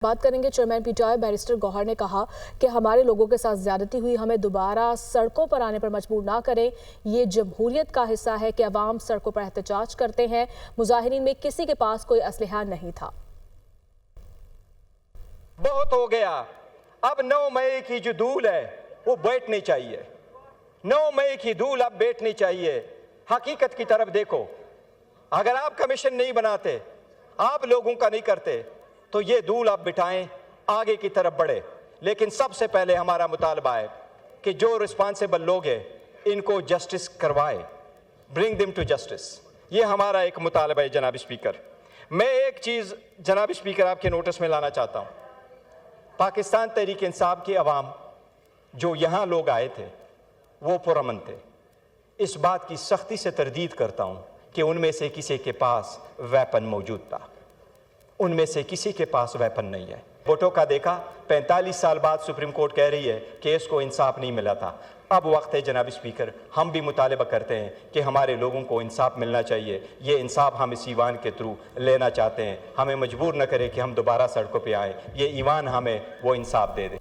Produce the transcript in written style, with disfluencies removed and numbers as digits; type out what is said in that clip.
बात करेंगे chairman PTI barrister Gauhar ने कहा कि हमारे लोगों के साथ ज्यादती हुई, हमें दोबारा सड़कों पर आने पर मजबूर ना करें। ये जमहूरियत का हिस्सा है कि अवाम सड़कों पर एहतजाज करते हैं। मुजाहिरीन में किसी के पास कोई असलहा नहीं था। बहुत हो गया। अब 9 मई की जो धूल है वो बैठनी चाहिए। 9 मई की धूल अब बैठनी चाहिए। हकीकत की तरफ देखो। अगर आप कमीशन नहीं बनाते, आप लोगों का नहीं करते, तो ये धूल आप बिठाएं, आगे की तरफ बढ़े। लेकिन सबसे पहले हमारा मुतालबा है कि जो रिस्पांसिबल लोग हैं इनको जस्टिस करवाए, ब्रिंग देम टू जस्टिस। ये हमारा एक मुतालबा है जनाब स्पीकर। मैं एक चीज़ जनाब स्पीकर आपके नोटिस में लाना चाहता हूँ। पाकिस्तान तहरीक इंसाफ की अवाम जो यहाँ लोग आए थे वो पुरअमन थे। इस बात की सख्ती से तरदीद करता हूँ कि उनमें से किसी के पास वेपन मौजूद था। उनमें से किसी के पास वेपन नहीं है। भुट्टो का देखा, 45 साल बाद सुप्रीम कोर्ट कह रही है कि इसको इंसाफ नहीं मिला था। अब वक्त है जनाब स्पीकर, हम भी मुतालबा करते हैं कि हमारे लोगों को इंसाफ मिलना चाहिए। ये इंसाफ हम इस ईवान के थ्रू लेना चाहते हैं। हमें मजबूर न करें कि हम दोबारा सड़कों पे आएँ। ये ईवान हमें वो इंसाफ दे दे।